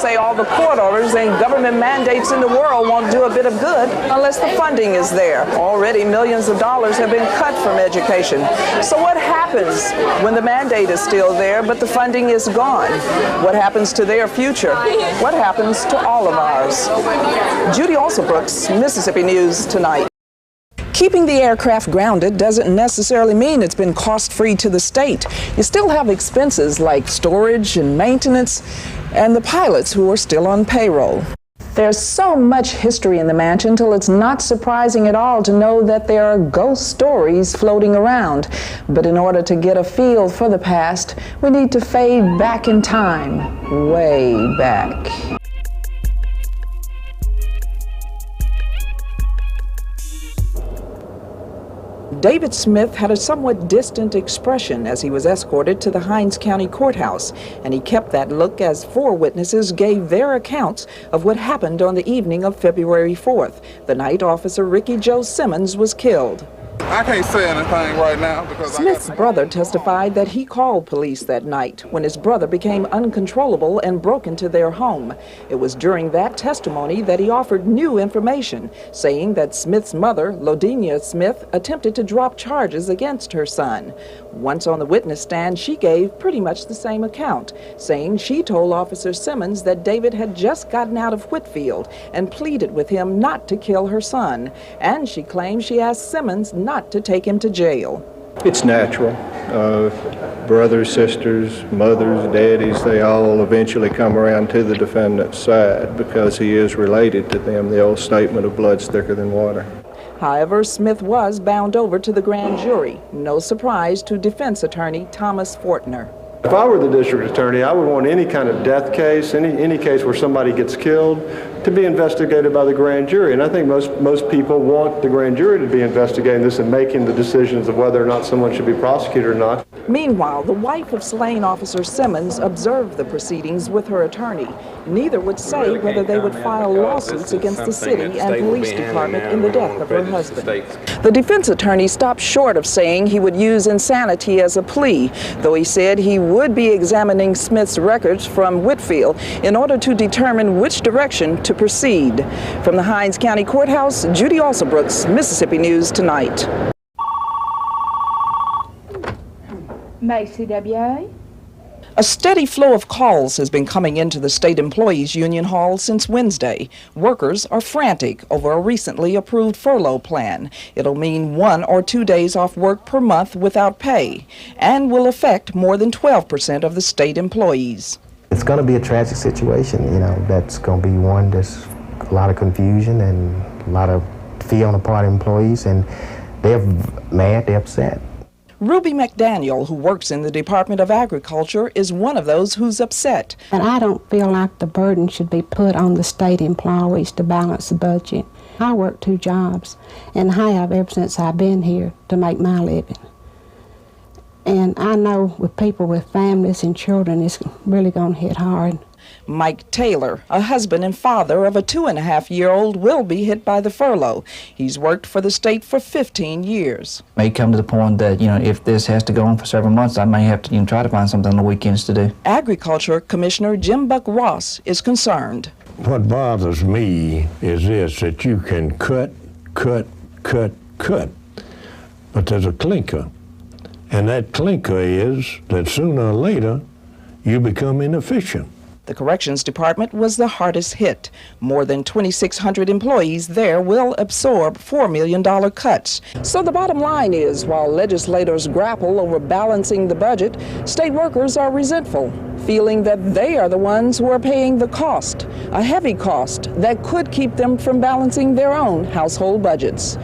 say all the court orders and government mandates in the world won't do a bit of good unless the funding is there. Already millions of dollars have been cut from education. So what happens when the mandate is still there but the funding is gone? What happens to their future? What happens to all of ours? Judy Alsobrooks, Mississippi News Tonight. Keeping the aircraft grounded doesn't necessarily mean it's been cost-free to the state. You still have expenses like storage and maintenance, and the pilots who are still on payroll. There's so much history in the mansion till it's not surprising at all to know that there are ghost stories floating around. But in order to get a feel for the past, we need to fade back in time, way back. David Smith had a somewhat distant expression as he was escorted to the Hinds County Courthouse, and he kept that look as 4 witnesses gave their accounts of what happened on the evening of February 4th, the night Officer Ricky Joe Simmons was killed. I can't say anything right now because Smith's brother testified that he called police that night when his brother became uncontrollable and broke into their home. It was during that testimony that he offered new information, saying that Smith's mother, Lodinia Smith, attempted to drop charges against her son. Once on the witness stand, she gave pretty much the same account, saying she told Officer Simmons that David had just gotten out of Whitfield and pleaded with him not to kill her son. And she claimed she asked Simmons not to take him to jail. It's natural. Brothers, sisters, mothers, daddies, they all eventually come around to the defendant's side because he is related to them, the old statement of blood's thicker than water. However, Smith was bound over to the grand jury. No surprise to defense attorney Thomas Fortner. If I were the district attorney, I would want any kind of death case, any case where somebody gets killed, to be investigated by the grand jury. And I think most people want the grand jury to be investigating this and making the decisions of whether or not someone should be prosecuted or not. Meanwhile, the wife of slain Officer Simmons observed the proceedings with her attorney. Neither would say whether they would file lawsuits against the city and police department in the death of her husband. The defense attorney stopped short of saying he would use insanity as a plea, though he said he would be examining Smith's records from Whitfield in order to determine which direction to proceed. From the Hinds County Courthouse, Judy Alsobrooks, Mississippi News Tonight. A steady flow of calls has been coming into the State Employees Union Hall since Wednesday. Workers are frantic over a recently approved furlough plan. It'll mean 1 or 2 days off work per month without pay and will affect more than 12% of the state employees. It's going to be a tragic situation, that's going to be one that's a lot of confusion and a lot of fear on the part of employees, and they're mad, they're upset. Ruby McDaniel, who works in the Department of Agriculture, is one of those who's upset. And I don't feel like the burden should be put on the state employees to balance the budget. I work 2 jobs and have ever since I've been here to make my living. And I know with people with families and children, it's really going to hit hard. Mike Taylor, a husband and father of a 2.5-year-old, will be hit by the furlough. He's worked for the state for 15 years. It may come to the point that, if this has to go on for several months, I may have to try to find something on the weekends to do. Agriculture Commissioner Jim Buck Ross is concerned. What bothers me is this, that you can cut, but there's a clinker. And that clinker is that sooner or later, you become inefficient. The Corrections Department was the hardest hit. More than 2,600 employees there will absorb $4 million cuts. So the bottom line is, while legislators grapple over balancing the budget, state workers are resentful, feeling that they are the ones who are paying the cost, a heavy cost that could keep them from balancing their own household budgets.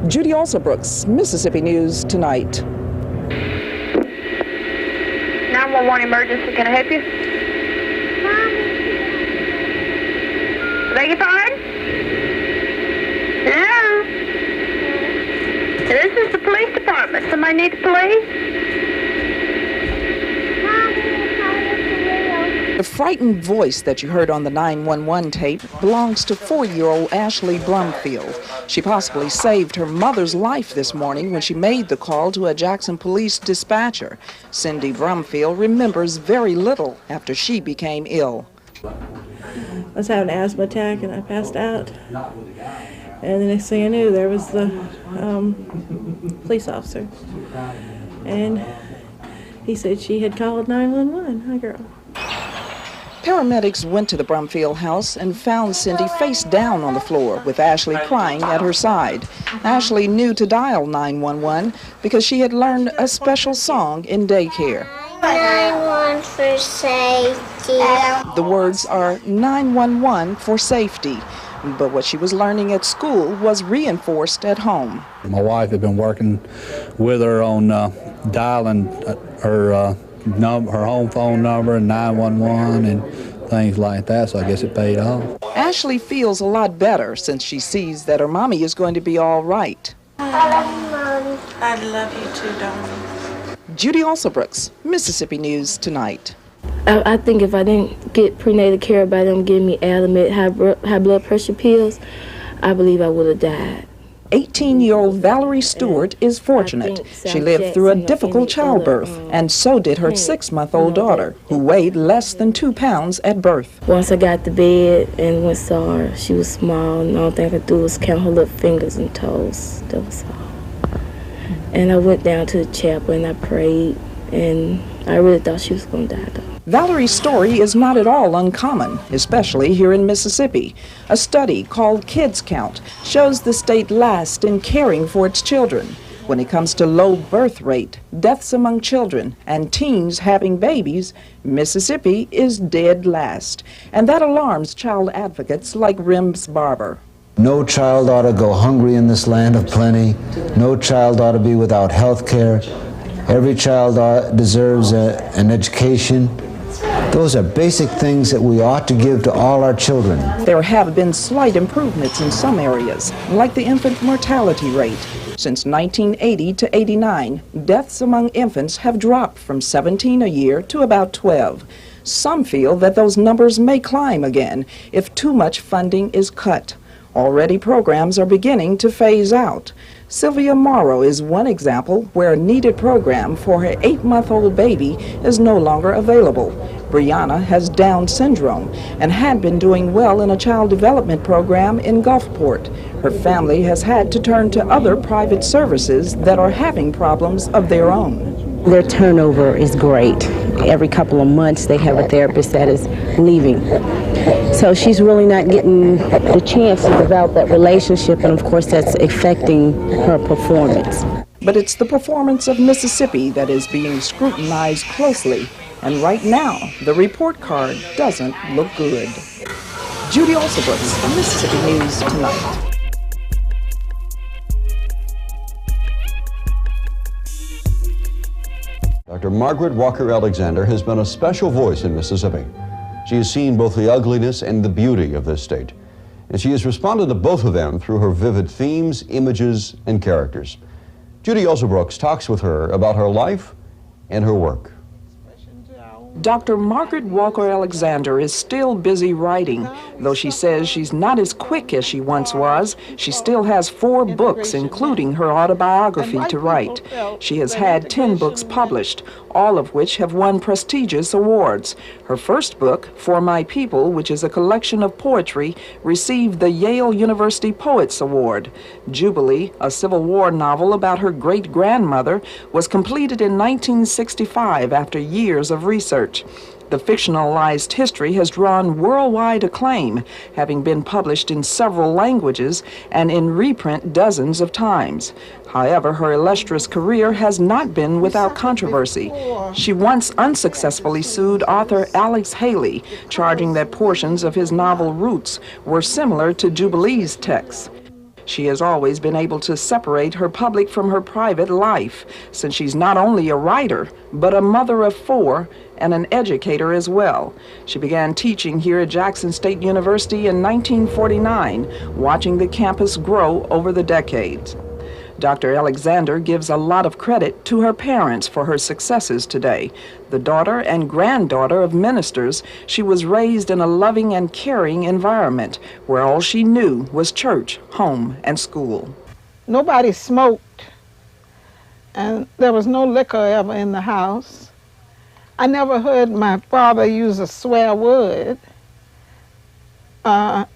Judy Alsobrooks, Mississippi News Tonight. 911 emergency, can I help you? Beg your pardon? Hello? This is the police department. Somebody need the police? The frightened voice that you heard on the 911 tape belongs to 4-year-old Ashley Brumfield. She possibly saved her mother's life this morning when she made the call to a Jackson police dispatcher. Cindy Brumfield remembers very little after she became ill. I was having an asthma attack and I passed out. And the next thing I knew, there was the police officer. And he said she had called 911. Hi, girl. Paramedics went to the Brumfield house and found Cindy face down on the floor with Ashley crying at her side. Ashley knew to dial 911 because she had learned a special song in daycare. 911 for safety. The words are 911 for safety, but what she was learning at school was reinforced at home. My wife had been working with her on dialing her home phone number and 911 and things like that, so I guess it paid off. Ashley feels a lot better since she sees that her mommy is going to be all right. I love you, Mommy. I love you too, darling. Judy Alsobrooks, Mississippi News Tonight. I think if I didn't get prenatal care by them giving me Alamid high blood pressure pills, I believe I would have died. 18-year-old Valerie Stewart is fortunate. She lived through a difficult childbirth, and so did her 6-month-old daughter, who weighed less than 2 pounds at birth. Once I got to bed and went saw her, she was small, and the only thing I could do was count her little fingers and toes. That was all. And I went down to the chapel and I prayed, and I really thought she was going to die, though. Valerie's story is not at all uncommon, especially here in Mississippi. A study called Kids Count shows the state last in caring for its children. When it comes to low birth rate, deaths among children, and teens having babies, Mississippi is dead last. And that alarms child advocates like Rims Barber. No child ought to go hungry in this land of plenty. No child ought to be without health care. Every child deserves an education. Those are basic things that we ought to give to all our children. There have been slight improvements in some areas, like the infant mortality rate. Since 1980 to 89, deaths among infants have dropped from 17 a year to about 12. Some feel that those numbers may climb again if too much funding is cut. Already programs are beginning to phase out. Sylvia Morrow is one example where a needed program for her 8-month-old baby is no longer available. Brianna has Down syndrome and had been doing well in a child development program in Gulfport. Her family has had to turn to other private services that are having problems of their own. Their turnover is great. Every couple of months they have a therapist that is leaving. So she's really not getting the chance to develop that relationship, and of course that's affecting her performance. But it's the performance of Mississippi that is being scrutinized closely, and right now the report card doesn't look good. Judy Alsobrooks, Mississippi News Tonight. Dr. Margaret Walker Alexander has been a special voice in Mississippi. She has seen both the ugliness and the beauty of this state, and she has responded to both of them through her vivid themes, images, and characters. Judy Alsobrooks talks with her about her life and her work. Dr. Margaret Walker Alexander is still busy writing. Though she says she's not as quick as she once was, she still has 4 books, including her autobiography, to write. She has had 10 books published, all of which have won prestigious awards. Her first book, For My People, which is a collection of poetry, received the Yale University Poets Award. Jubilee, a Civil War novel about her great-grandmother, was completed in 1965 after years of research. The fictionalized history has drawn worldwide acclaim, having been published in several languages and in reprint dozens of times. However, her illustrious career has not been without controversy. She once unsuccessfully sued author Alex Haley, charging that portions of his novel Roots were similar to Jubilee's texts. She has always been able to separate her public from her private life, since she's not only a writer, but a mother of 4 and an educator as well. She began teaching here at Jackson State University in 1949, watching the campus grow over the decades. Dr. Alexander gives a lot of credit to her parents for her successes today. The daughter and granddaughter of ministers, she was raised in a loving and caring environment where all she knew was church, home, and school. Nobody smoked, and there was no liquor ever in the house. I never heard my father use a swear word. I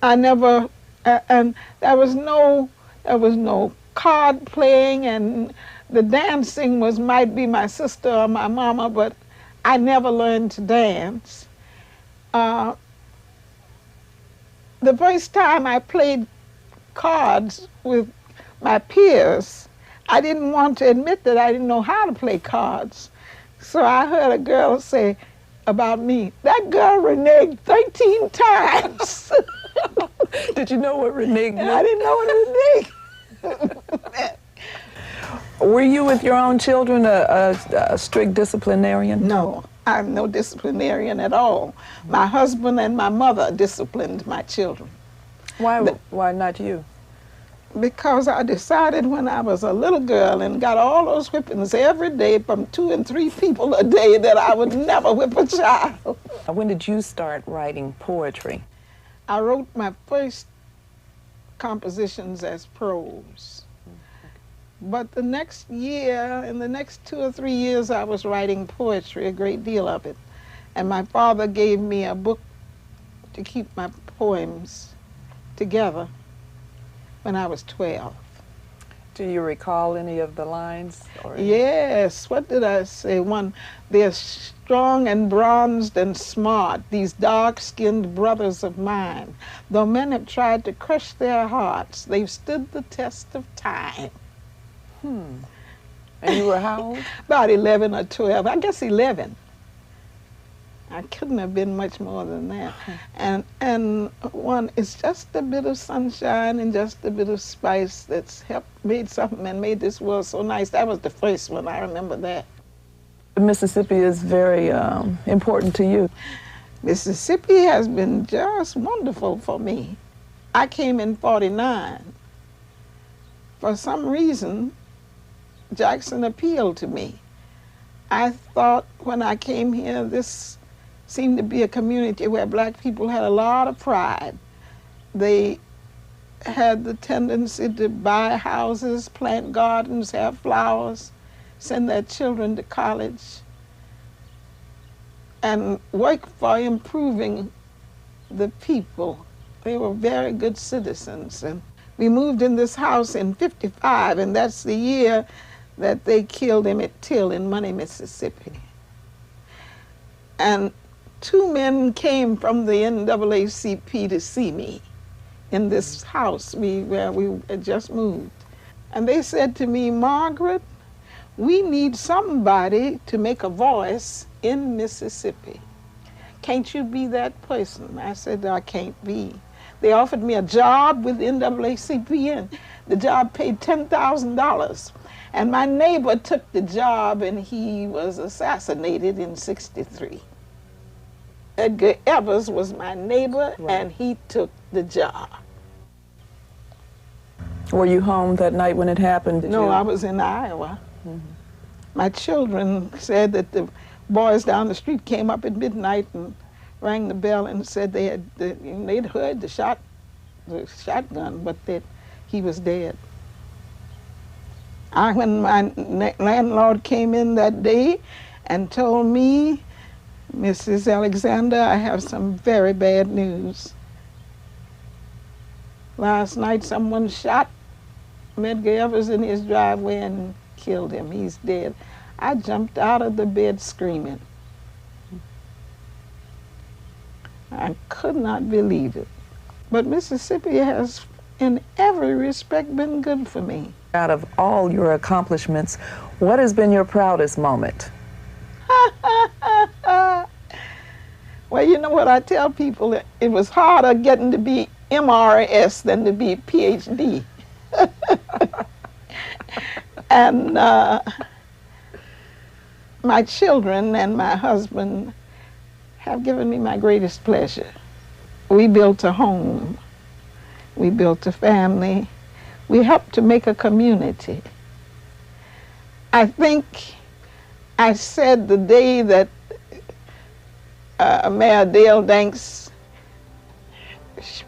never, and there was no card playing, and the dancing might be my sister or my mama, but I never learned to dance. The first time I played cards with my peers, I didn't want to admit that I didn't know how to play cards. So I heard a girl say about me, "That girl reneged 13 times." Did you know what renege meant? I didn't know what renege. Were you with your own children a strict disciplinarian? No, I'm no disciplinarian at all. My husband and my mother disciplined my children. Why not you? Because I decided when I was a little girl and got all those whippings every day from 2 and 3 people a day that I would never whip a child. When did you start writing poetry? I wrote my first compositions as prose. But the next year, in the next 2 or 3 years, I was writing poetry, a great deal of it. And my father gave me a book to keep my poems together when I was 12. Do you recall any of the lines? Yes, what did I say? One, they're strong and bronzed and smart, these dark-skinned brothers of mine. Though men have tried to crush their hearts, they've stood the test of time. And you were how old? About 11 or 12, I guess 11. I couldn't have been much more than that. And one, it's just a bit of sunshine and just a bit of spice that's made something and made this world so nice. That was the first one, I remember that. Mississippi is very important to you. Mississippi has been just wonderful for me. I came in '49. For some reason, Jackson appealed to me. I thought when I came here, this seemed to be a community where black people had a lot of pride. They had the tendency to buy houses, plant gardens, have flowers, send their children to college, and work for improving the people. They were very good citizens. And we moved in this house in '55, and that's the year that they killed Emmett Till in Money, Mississippi. And 2 men came from the NAACP to see me in this house where we had just moved. And they said to me, "Margaret, we need somebody to make a voice in Mississippi. Can't you be that person?" I said, "I can't be." They offered me a job with NAACP, and the job paid $10,000. And my neighbor took the job, and he was assassinated in '63. Edgar Evers was my neighbor, and he took the job. Were you home that night when it happened? No, I was in Iowa. My children said that the boys down the street came up at midnight and rang the bell and said they'd heard the shotgun, but that he was dead. When my landlord came in that day and told me, "Mrs. Alexander, I have some very bad news. Last night someone shot Edgar Evers in his driveway and killed him. He's dead." I jumped out of the bed screaming. I could not believe it. But Mississippi has, in every respect, been good for me. Out of all your accomplishments, what has been your proudest moment? Well, you know what I tell people? It was harder getting to be MRS than to be PhD. And my children and my husband have given me my greatest pleasure. We built a home. We built a family. We helped to make a community. I think I said the day that Mayor Dale Danks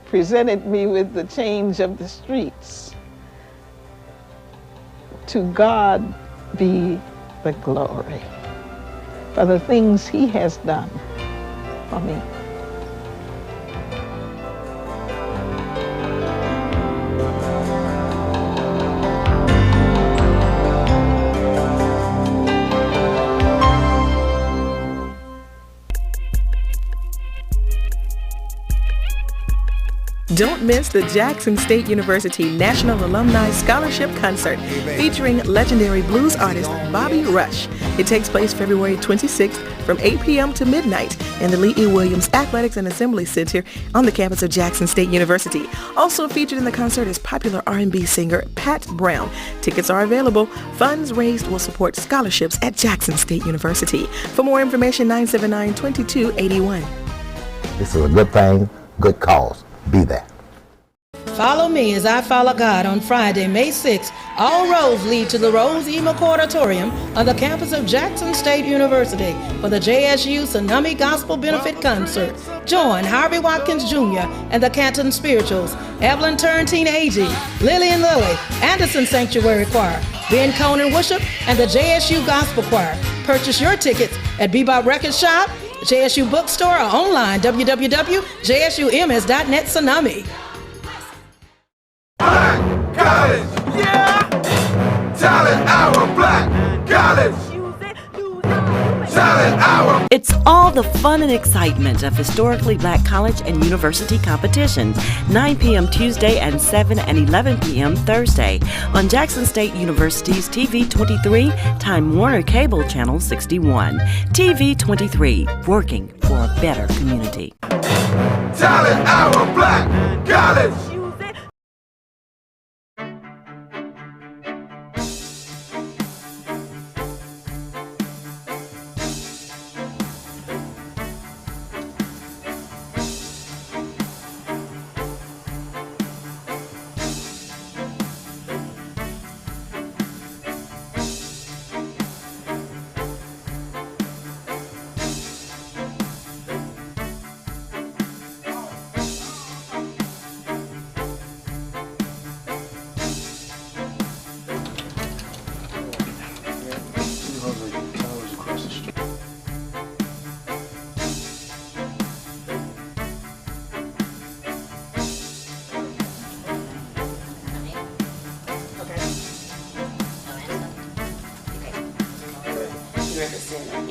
presented me with the change of the streets, "To God be the glory for the things he has done for me." Don't miss the Jackson State University National Alumni Scholarship Concert featuring legendary blues artist Bobby Rush. It takes place February 26th from 8 p.m. to midnight in the Lee E. Williams Athletics and Assembly Center on the campus of Jackson State University. Also featured in the concert is popular R&B singer Pat Brown. Tickets are available. Funds raised will support scholarships at Jackson State University. For more information, 979-2281. This is a good thing, good cause. Be there. Follow me as I follow God on Friday, May 6th. All roads lead to the Rose E. McCord Auditorium on the campus of Jackson State University for the JSU Tsunami Gospel Benefit Concert. Join Harvey Watkins Jr. and the Canton Spirituals, Evelyn Turntine Agee, Lillian Lilly, Anderson Sanctuary Choir, Ben Conan Worship, and the JSU Gospel Choir. Purchase your tickets at Bebop Record Shop, JSU Bookstore, or online, www.jsums.net. Tsunami. Black college, yeah! Talent Hour, Black college! Talent Hour! It's all the fun and excitement of historically black college and university competitions. 9 p.m. Tuesday and 7 and 11 p.m. Thursday on Jackson State University's TV 23, Time Warner Cable Channel 61. TV 23, working for a better community. Talent Hour, Black college!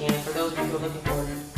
And for those of you who are looking for